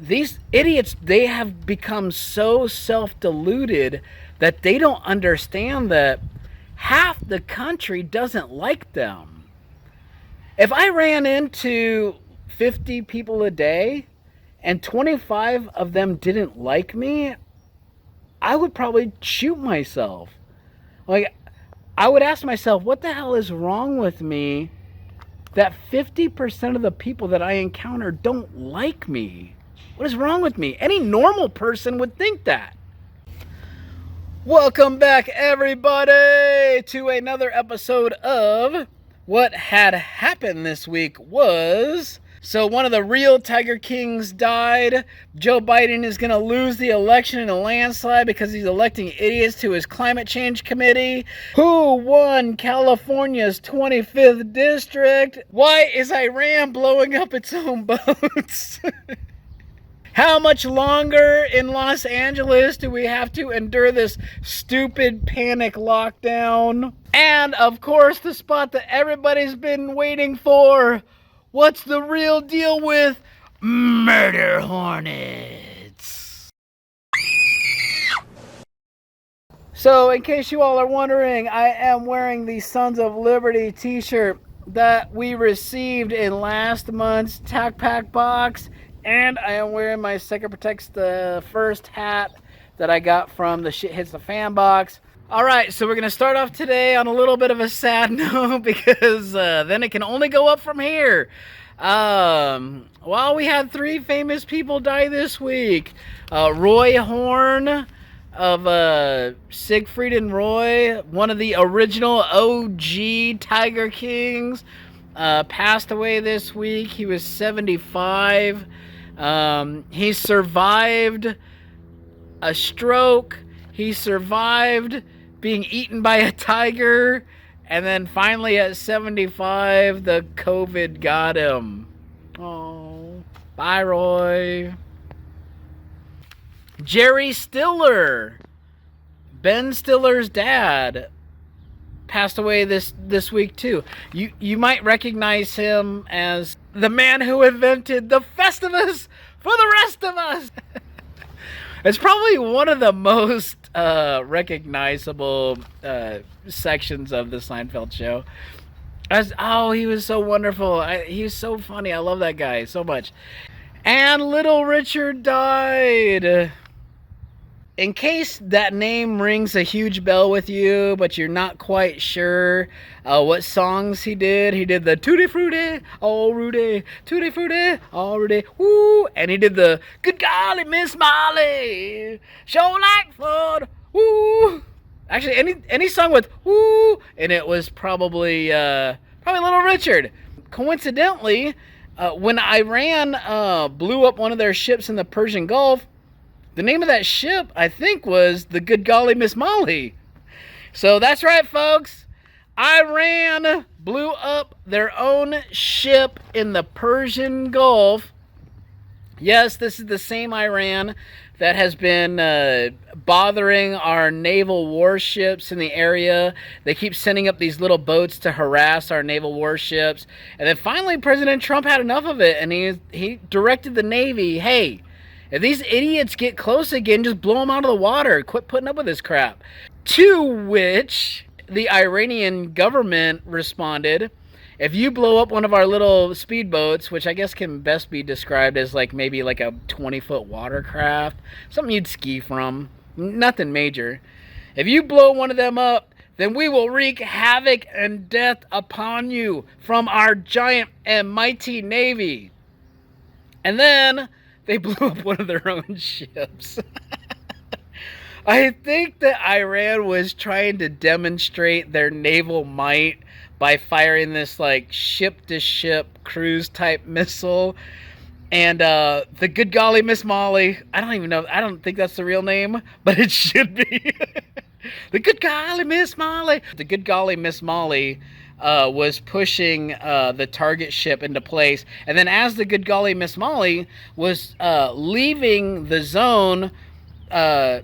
these idiots, they have become so self-deluded that they don't understand that half the country doesn't like them. If I ran into 50 people a day and 25 of them didn't like me, I would probably shoot myself. Like, I would ask myself, what the hell is wrong with me that 50% of the people that I encounter don't like me? What is wrong with me? Any normal person would think that. Welcome back, everybody, to another episode of What Had Happened This Week Was... So one of the real Tiger Kings died. Joe Biden is going to lose the election in a landslide because he's electing idiots to his climate change committee. Who won California's 25th district? Why is Iran blowing up its own boats? How much longer in Los Angeles do we have to endure this stupid panic lockdown? And, of course, the spot that everybody's been waiting for. What's the real deal with murder hornets? So, in case you all are wondering, I am wearing the Sons of Liberty t-shirt that we received in last month's Tac Pack box. And I am wearing my Second Protects the First hat that I got from the Shit Hits the Fan box. Alright, so we're going to start off today on a little bit of a sad note because then it can only go up from here. Well, we had 3 famous people die this week. Roy Horn of Siegfried and Roy, one of the original OG Tiger Kings, passed away this week. He was 75. He survived a stroke. He survived being eaten by a tiger, and then finally at 75, the COVID got him. Oh, bye, Roy. Jerry Stiller, Ben Stiller's dad, passed away this week too. You might recognize him as the man who invented the Festivus for the rest of us. It's probably one of the most recognizable sections of the Seinfeld show. He was so wonderful. He was so funny. I love that guy so much. And Little Richard died. In case that name rings a huge bell with you, but you're not quite sure what songs he did the Tutti Frutti, oh Rudy, Tutti Frutti, oh Rudy, woo, and he did the Good Golly Miss Molly, show like flood, woo. Actually, any song with woo, and it was probably Little Richard. Coincidentally, when Iran blew up one of their ships in the Persian Gulf, the name of that ship, I think, was the Good Golly Miss Molly. So that's right, folks. Iran blew up their own ship in the Persian Gulf. Yes, this is the same Iran that has been bothering our naval warships in the area. They keep sending up these little boats to harass our naval warships. And then finally, President Trump had enough of it, and he directed the Navy, hey, if these idiots get close again, just blow them out of the water. Quit putting up with this crap. To which the Iranian government responded, if you blow up one of our little speedboats, which I guess can best be described as maybe like a 20-foot watercraft, something you'd ski from, nothing major. If you blow one of them up, then we will wreak havoc and death upon you from our giant and mighty Navy. And then they blew up one of their own ships. I think that Iran was trying to demonstrate their naval might by firing this ship-to-ship cruise-type missile. And the Good Golly Miss Molly, I don't think that's the real name, but it should be. The Good Golly Miss Molly. The Good Golly Miss Molly was pushing the target ship into place. And then as the Good Golly Miss Molly was leaving the zone, the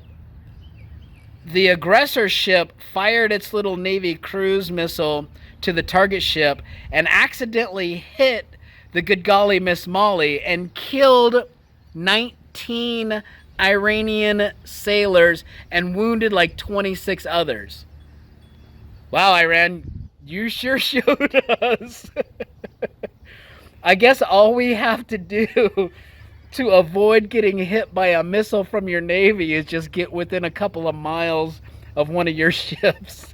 aggressor ship fired its little Navy cruise missile to the target ship and accidentally hit the Good Golly Miss Molly and killed 19 Iranian sailors and wounded like 26 others. Wow, Iran, you sure showed us. I guess all we have to do to avoid getting hit by a missile from your Navy is just get within a couple of miles of one of your ships.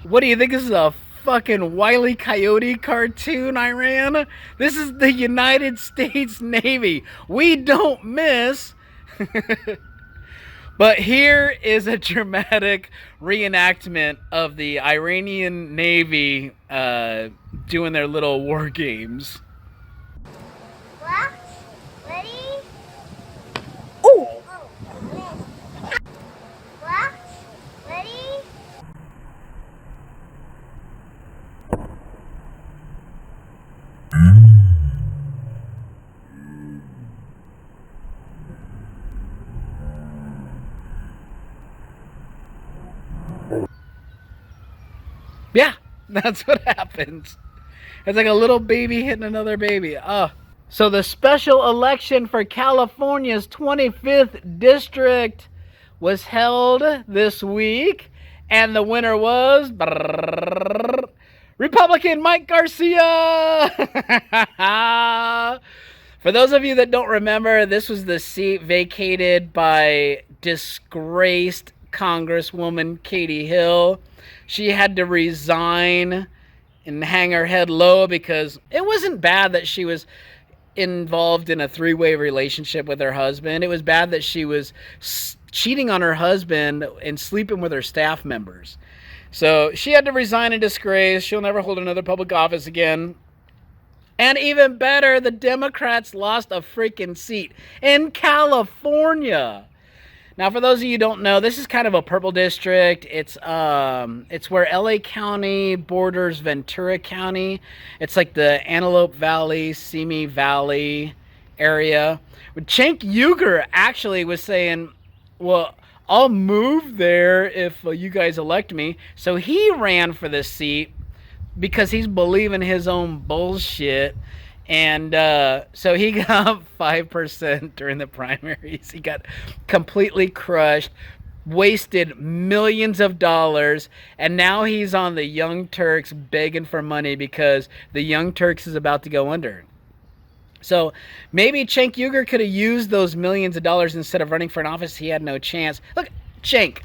What do you think? This is a fucking Wile E. Coyote cartoon, Iran? This is the United States Navy. We don't miss. But here is a dramatic reenactment of the Iranian Navy doing their little war games. Watch, ready? Ooh! Watch, ready? Yeah, that's what happens. It's like a little baby hitting another baby. So the special election for California's 25th district was held this week, and the winner was Republican Mike Garcia. For those of you that don't remember, this was the seat vacated by disgraced Congresswoman Katie Hill. She had to resign and hang her head low because it wasn't bad that she was involved in a three-way relationship with her husband. It was bad that she was cheating on her husband and sleeping with her staff members. So she had to resign in disgrace. She'll never hold another public office again. And even better, the Democrats lost a freaking seat in California. Now, for those of you who don't know, this is kind of a purple district. It's where LA County borders Ventura County. It's like the Antelope Valley, Simi Valley area. Cenk Uygur actually was saying, well, I'll move there if you guys elect me. So he ran for this seat because he's believing his own bullshit. And so he got 5% during the primaries. He got completely crushed, wasted millions of dollars, and now he's on the Young Turks begging for money because the Young Turks is about to go under. So maybe Cenk Uygur could have used those millions of dollars instead of running for an office. He had no chance. Look, Cenk.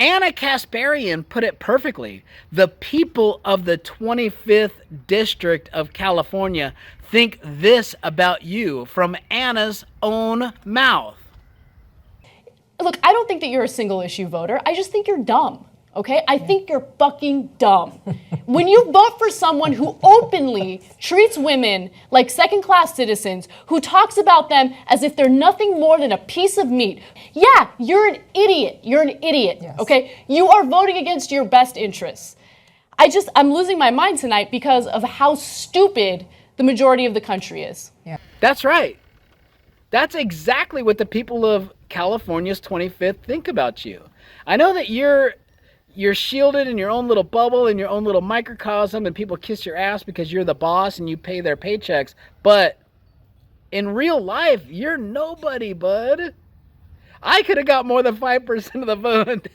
Anna Kasparian put it perfectly. The people of the 25th District of California think this about you from Anna's own mouth. Look, I don't think that you're a single issue voter. I just think you're dumb, okay? I think you're fucking dumb. When you vote for someone who openly treats women like second-class citizens, who talks about them as if they're nothing more than a piece of meat, yeah, you're an idiot. You're an idiot, yes. Okay? You are voting against your best interests. I'm losing my mind tonight because of how stupid the majority of the country is. Yeah. That's right. That's exactly what the people of California's 25th think about you. I know that you're shielded in your own little bubble, in your own little microcosm, and people kiss your ass because you're the boss and you pay their paychecks. But in real life, you're nobody, bud. I could have got more than 5% of the vote.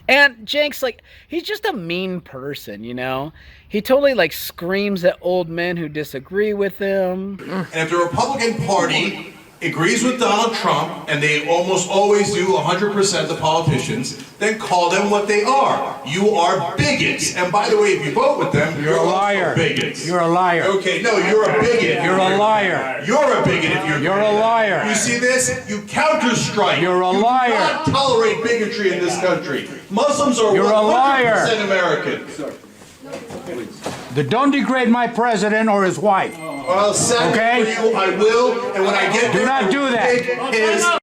And Cenk's like, he's just a mean person, you know? He totally like screams at old men who disagree with him. And if the Republican Party agrees with Donald Trump, and they almost always do 100% of the politicians, then call them what they are. You are bigots. And by the way, if you vote with them, you're a liar. Bigots. You're a liar. Okay, no, you're a bigot. You're a liar. You're a bigot if You're a liar. You see this? You counter-strike. You're a liar. You do not tolerate bigotry in this country. Muslims are 100% American. Don't degrade my president or his wife. Well, second for you, I will, and when I get there, do not do that.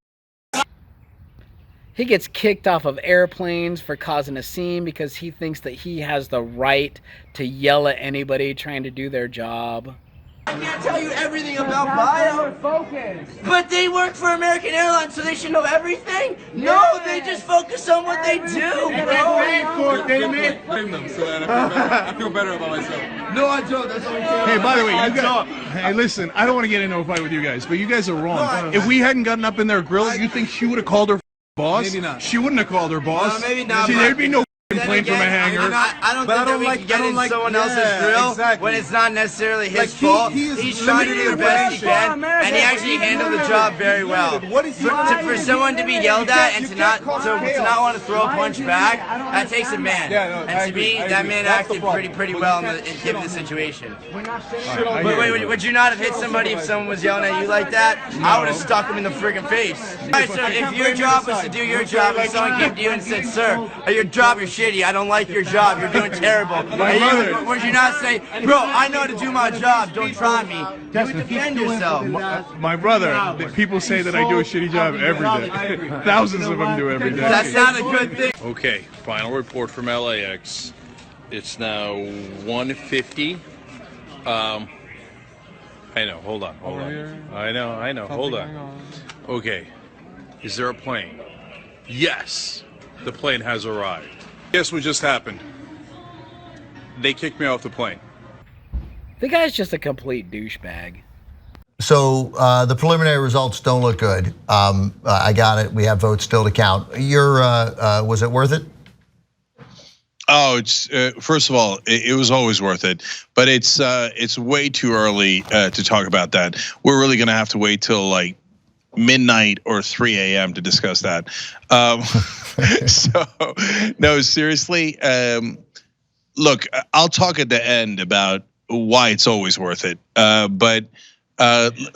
He gets kicked off of airplanes for causing a scene because he thinks that he has the right to yell at anybody trying to do their job. I can't tell you everything about bio, but they work for American Airlines, so they should know everything? No, they just focus on what they do, bro. They made them, so I feel better about myself. No, I don't. That's only Hey, by the way, you guys. Hey, listen, I don't want to get into a fight with you guys, but you guys are wrong. If we hadn't gotten up in their grill, you think she would have called her boss? Maybe not. She wouldn't have called her boss. No, maybe not. See, there'd be no complaint from a hanger. I don't think that we can get in someone else's grill when it's not necessarily his fault. He's trying to do the best he can, and he actually handled the job very well. For someone to be yelled at and to not want to throw a punch back, that takes a man. And to me, that man acted pretty well given the situation. But wait, would you not have hit somebody if someone was yelling at you like that? I would have stuck him in the friggin' face. Alright, so if your job was to do your job and someone came to you and said, "Sir, your job is shitty. I don't like your job. You're doing terrible." Would you not say, "Bro, I know how to do my job. Don't try me"? You would defend yourself. My brother, people say that I do a shitty job every day. Thousands of them do every day. That's not a good thing. Okay, final report from LAX. It's now 1:50. I know, hold on. I know, hold on. Okay, is there a plane? Yes, the plane has arrived. Guess what just happened? They kicked me off the plane. The guy's just a complete douchebag. So the preliminary results don't look good. I got it. We have votes still to count. Was it worth it? Oh, it's first of all, it was always worth it, but it's way too early to talk about that. We're really gonna have to wait till like midnight or 3 a.m. to discuss that. So, no, seriously. Look, I'll talk at the end about why it's always worth it. But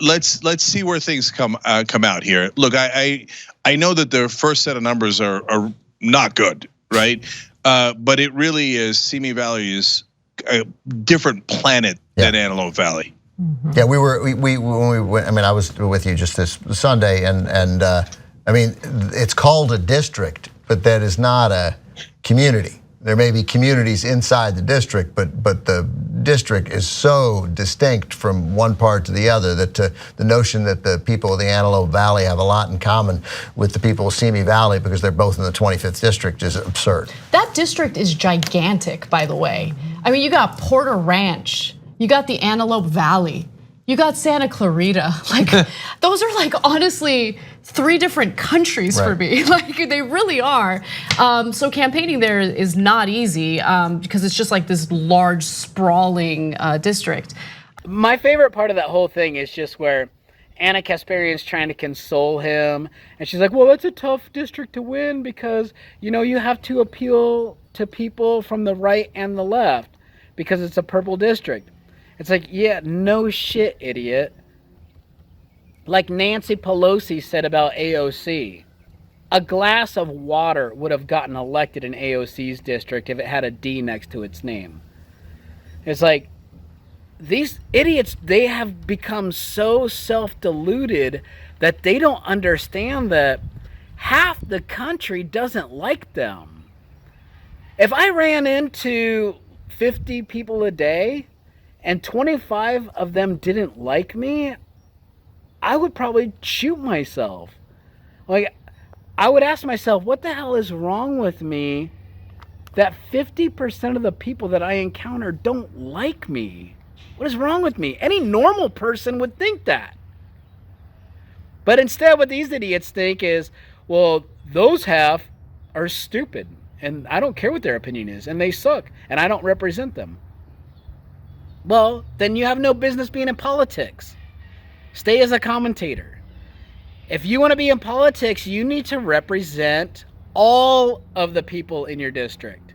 let's see where things come out here. Look, I know that the first set of numbers are not good, right? But it really is. Simi Valley is a different planet than Antelope Valley. Yeah, we when we went, I mean, I was with you just this Sunday, and I mean, it's called a district, but that is not a community. There may be communities inside the district, but the district is so distinct from one part to the other that the notion that the people of the Antelope Valley have a lot in common with the people of Simi Valley because they're both in the 25th district is absurd. That district is gigantic, by the way. I mean, you got Porter Ranch, you got the Antelope Valley, you got Santa Clarita. Like, those are like honestly 3 different countries for me. Like, they really are. So campaigning there is not easy because it's just like this large, sprawling district. My favorite part of that whole thing is just where Anna Kasparian's trying to console him, and she's like, "Well, it's a tough district to win because you have to appeal to people from the right and the left because it's a purple district." It's like, yeah, no shit, idiot. Like Nancy Pelosi said about AOC, a glass of water would have gotten elected in AOC's district if it had a D next to its name. It's like, these idiots, they have become so self-deluded that they don't understand that half the country doesn't like them. If I ran into 50 people a day and 25 of them didn't like me, I would probably shoot myself. Like, I would ask myself, what the hell is wrong with me that 50% of the people that I encounter don't like me? What is wrong with me? Any normal person would think that. But instead, what these idiots think is, well, those half are stupid, and I don't care what their opinion is, and they suck, and I don't represent them. Well, then you have no business being in politics. Stay as a commentator. If you want to be in politics, you need to represent all of the people in your district.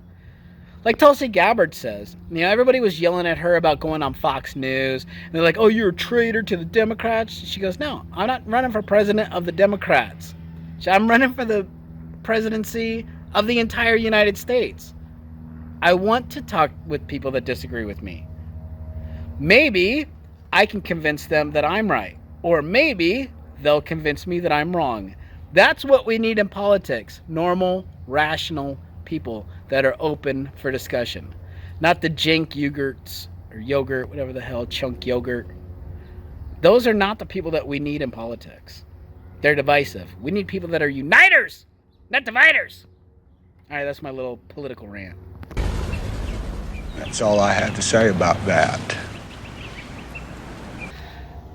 Like Tulsi Gabbard says, everybody was yelling at her about going on Fox News. And they're like, "Oh, you're a traitor to the Democrats." She goes, "No, I'm not running for president of the Democrats. I'm running for the presidency of the entire United States. I want to talk with people that disagree with me. Maybe I can convince them that I'm right, or maybe they'll convince me that I'm wrong." That's what we need in politics. Normal, rational people that are open for discussion. Not the Cenk Uygurs or yogurt, whatever the hell, chunk yogurt. Those are not the people that we need in politics. They're divisive. We need people that are uniters, not dividers. All right, that's my little political rant. That's all I have to say about that.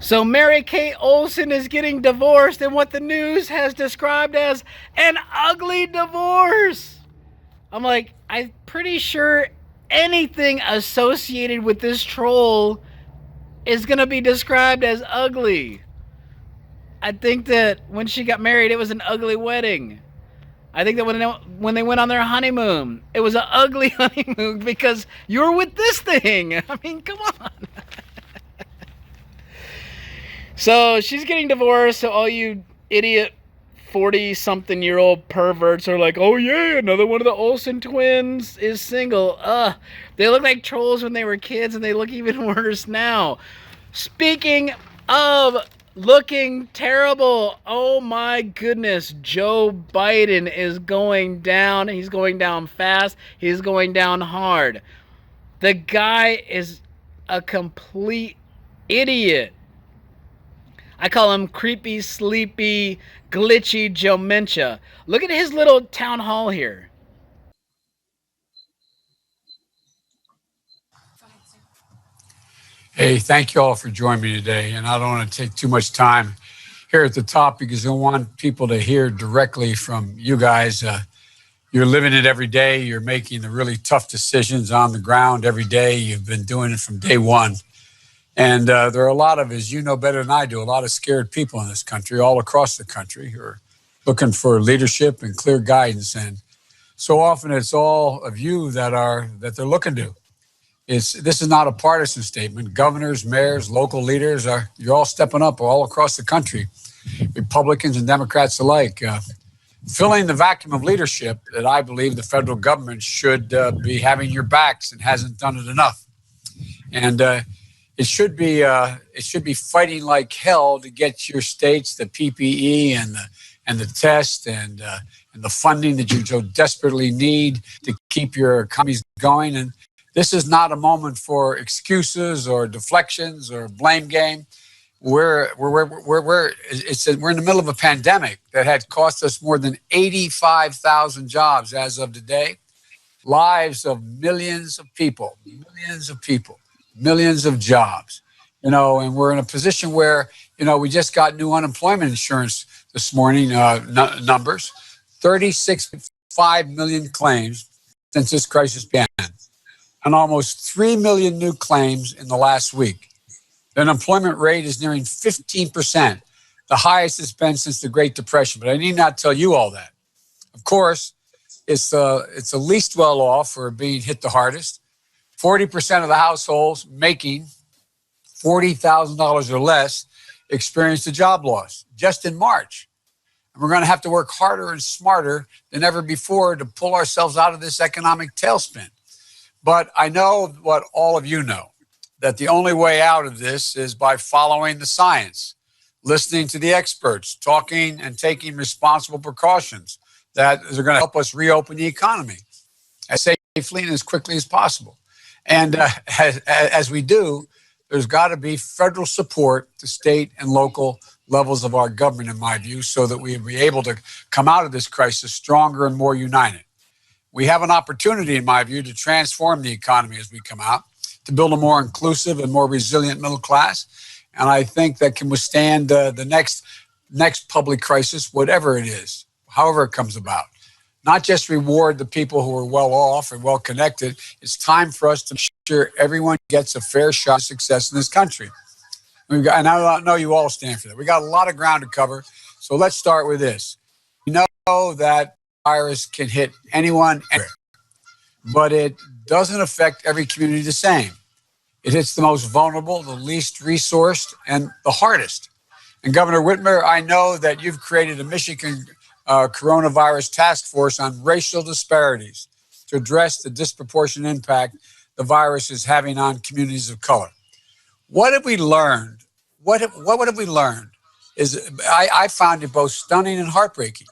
So Mary Kate Olsen is getting divorced in what the news has described as an ugly divorce. I'm like, I'm pretty sure anything associated with this troll is going to be described as ugly. I think that when she got married, it was an ugly wedding. I think that when they went on their honeymoon, it was an ugly honeymoon because you were with this thing. I mean, come on. So she's getting divorced, so all you idiot 40-something-year-old perverts are like, oh yeah, another one of the Olsen twins is single. They look like trolls when they were kids, and they look even worse now. Speaking of looking terrible, oh my goodness, Joe Biden is going down. He's going down fast. He's going down hard. The guy is a complete idiot. I call him creepy, sleepy, glitchy Jomentia. Look at his little town hall here. Hey, thank you all for joining me today. And I don't want to take too much time here at the top because I want people to hear directly from you guys. You're living it every day. You're making the really tough decisions on the ground every day. You've been doing it from day one. And there are a lot of, as you know better than I do, a lot of scared people in this country, all across the country, who are looking for leadership and clear guidance. And so often it's all of you that they're looking to. This is not a partisan statement. Governors, mayors, local leaders, you're all stepping up all across the country, Republicans and Democrats alike, filling the vacuum of leadership that I believe the federal government should be having your backs and hasn't done it enough. And it should be fighting like hell to get your states the PPE and the test and the funding that you so desperately need to keep your economies going. And this is not a moment for excuses or deflections or blame game. We're in the middle of a pandemic that had cost us more than 85,000 jobs as of today, lives of millions of people, millions of jobs, and we're in a position where, we just got new unemployment insurance this morning, numbers, 36.5 million claims since this crisis began, and almost 3 million new claims in the last week. The unemployment rate is nearing 15%, the highest it's been since the Great Depression. But I need not tell you all that. Of course, it's the least well off for being hit the hardest. 40% of the households making $40,000 or less experienced a job loss just in March. And we're going to have to work harder and smarter than ever before to pull ourselves out of this economic tailspin. But I know what all of you know, that the only way out of this is by following the science, listening to the experts, talking and taking responsible precautions that are going to help us reopen the economy as safely and as quickly as possible. And as we do, there's got to be federal support to state and local levels of our government, in my view, so that we'll be able to come out of this crisis stronger and more united. We have an opportunity, in my view, to transform the economy as we come out, to build a more inclusive and more resilient middle class. And I think that can withstand the next public crisis, whatever it is, however it comes about. Not just reward the people who are well off and well connected. It's time for us to make sure everyone gets a fair shot at success in this country. And I know you all stand for that. We got a lot of ground to cover. So let's start with this. We know that virus can hit anyone, anywhere, but it doesn't affect every community the same. It hits the most vulnerable, the least resourced, and the hardest. And Governor Whitmer, I know that you've created a Michigan coronavirus task force on racial disparities to address the disproportionate impact the virus is having on communities of color. What have we learned? What have we learned is I found it both stunning and heartbreaking.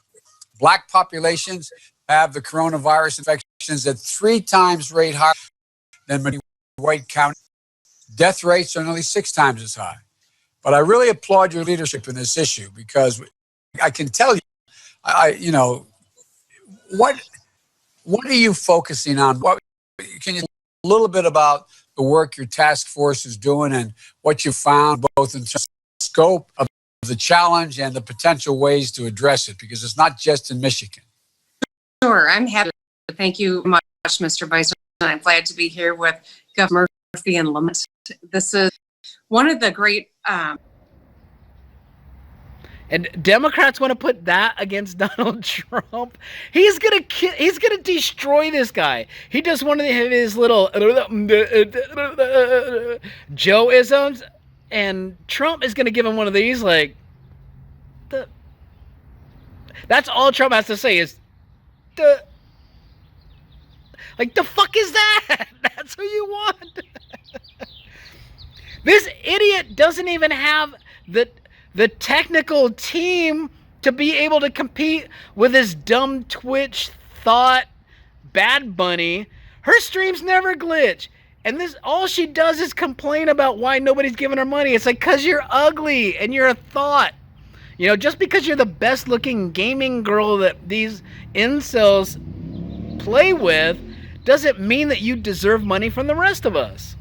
Black populations have the coronavirus infections at 3 times rate higher than many white counties. Death rates are nearly 6 times as high. But I really applaud your leadership in this issue because I can tell you, what are you focusing on? Can you a little bit about the work your task force is doing and what you found, both in terms of the scope of the challenge and the potential ways to address it, because it's not just in Michigan. Sure, I'm happy. Thank you much, Mr. Vice President. I'm glad to be here with Governor Murphy and Lamont. This is one of the great... And Democrats want to put that against Donald Trump. He's gonna destroy this guy. He does one of his little Joe-isms, and Trump is gonna give him one of these. Like, that's all Trump has to say is, like, the fuck is that? That's who you want. This idiot doesn't even have the technical team to be able to compete with this dumb Twitch THOT Badbunny. Her streams never glitch. And this, all she does is complain about why nobody's giving her money. It's like, cause you're ugly and you're a THOT. You know, just because you're the best looking gaming girl that these incels play with doesn't mean that you deserve money from the rest of us.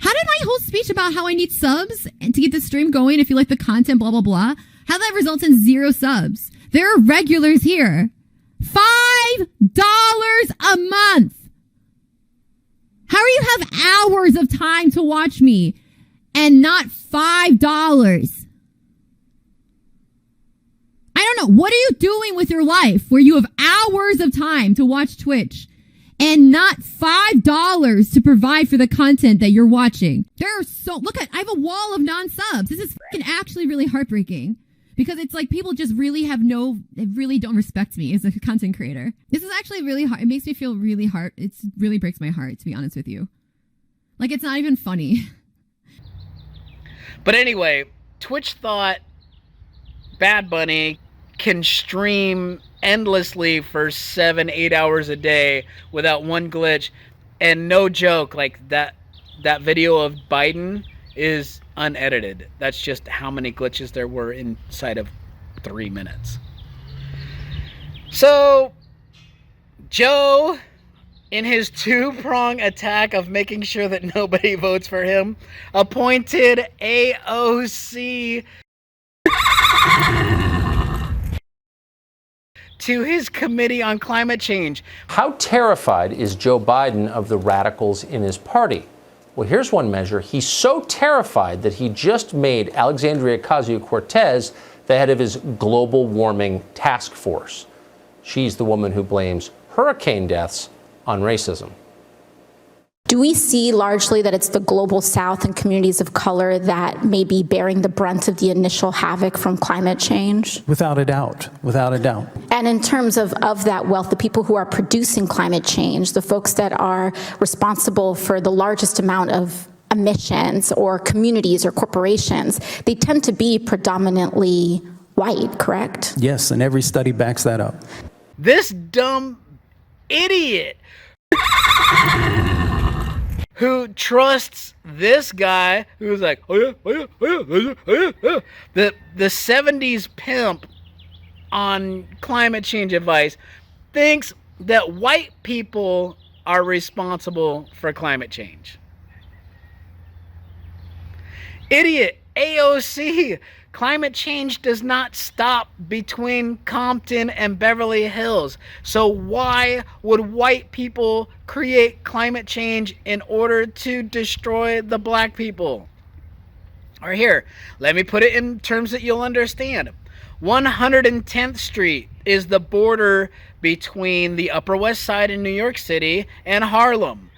How did my whole speech about how I need subs and to get the stream going if you like the content, blah, blah, blah, how that results in 0 subs? There are regulars here. $5 a month. How do you have hours of time to watch me and not $5? I don't know. What are you doing with your life where you have hours of time to watch Twitch and not $5 to provide for the content that you're watching? I have a wall of non-subs. This is actually really heartbreaking because it's like people just really really don't respect me as a content creator. This is actually really hard. It makes me feel really hard. It really breaks my heart, to be honest with you. Like, it's not even funny. But anyway, Twitch THOT Badbunny can stream endlessly for 7-8 hours a day without one glitch, and no joke, like that video of Biden is unedited. That's just how many glitches there were inside of 3 minutes. So Joe, in his 2-prong attack of making sure that nobody votes for him, appointed AOC to his Committee on Climate Change. How terrified is Joe Biden of the radicals in his party? Well, here's one measure. He's so terrified that he just made Alexandra Occasio Cortez the head of his global warming task force. She's the woman who blames hurricane deaths on racism. Do we see largely that it's the global South and communities of color that may be bearing the brunt of the initial havoc from climate change? Without a doubt, without a doubt. And in terms of that wealth, the people who are producing climate change, the folks that are responsible for the largest amount of emissions, or communities or corporations, they tend to be predominantly white, correct? Yes, and every study backs that up. This dumb idiot who trusts this guy who's like, the 70s pimp on climate change advice, thinks that white people are responsible for climate change. Idiot. AOC. Climate change does not stop between Compton and Beverly Hills. So why would white people create climate change in order to destroy the black people? Or here, let me put it in terms that you'll understand. 110th Street is the border between the Upper West Side in New York City and Harlem.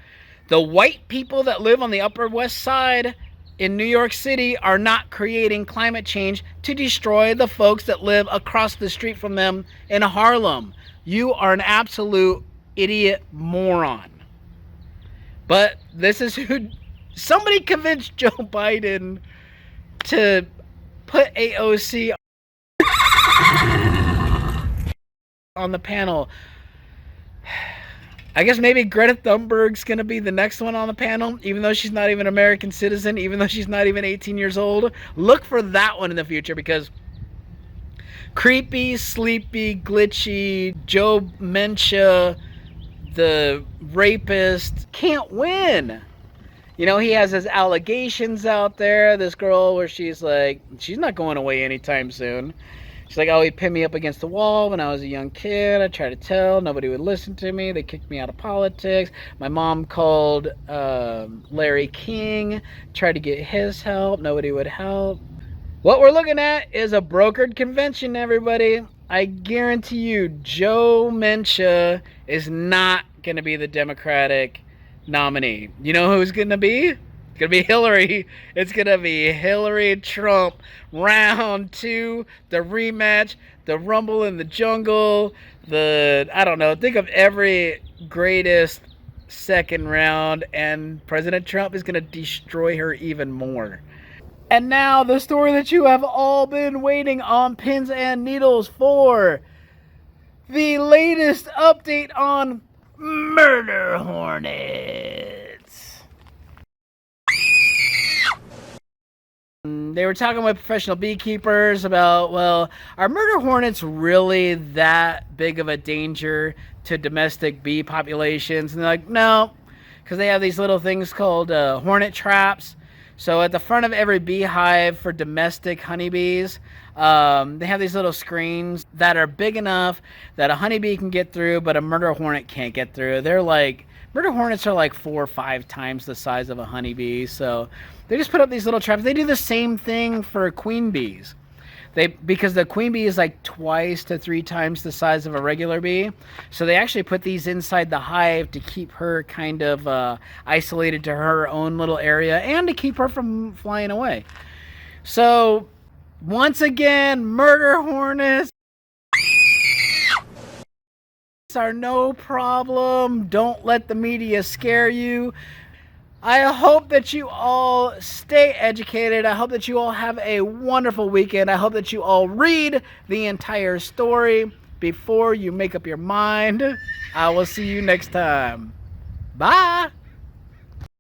The white people that live on the Upper West Side in New York City are not creating climate change to destroy the folks that live across the street from them in Harlem. You are an absolute idiot moron. But this is who somebody convinced Joe Biden to put AOC on the panel. I guess maybe Greta Thunberg's going to be the next one on the panel, even though she's not even an American citizen, even though she's not even 18 years old. Look for that one in the future, because creepy, sleepy, glitchy, Jomentia, the rapist can't win. You know, he has his allegations out there. This girl where she's like, she's not going away anytime soon. She's like, oh, he pinned me up against the wall when I was a young kid. I tried to tell. Nobody would listen to me. They kicked me out of politics. My mom called Larry King, tried to get his help. Nobody would help. What we're looking at is a brokered convention, everybody. I guarantee you, Jomentia is not going to be the Democratic nominee. You know who's going to be? It's going to be Hillary. It's going to be Hillary Trump. Round 2, the rematch, the rumble in the jungle, I don't know, think of every greatest second round, and President Trump is going to destroy her even more. And now the story that you have all been waiting on pins and needles for. The latest update on murder hornets. They were talking with professional beekeepers about, well, are murder hornets really that big of a danger to domestic bee populations? And they're like, no, because they have these little things called hornet traps. So at the front of every beehive for domestic honeybees, they have these little screens that are big enough that a honeybee can get through, but a murder hornet can't get through. Murder hornets are like 4 or 5 times the size of a honeybee. So they just put up these little traps. They do the same thing for queen bees. Because the queen bee is like 2 to 3 times the size of a regular bee. So they actually put these inside the hive to keep her kind of isolated to her own little area and to keep her from flying away. So once again, murder hornets are no problem. Don't let the media scare you. I hope that you all stay educated. I hope that you all have a wonderful weekend. I hope that you all read the entire story before you make up your mind. I will see you next time. Bye.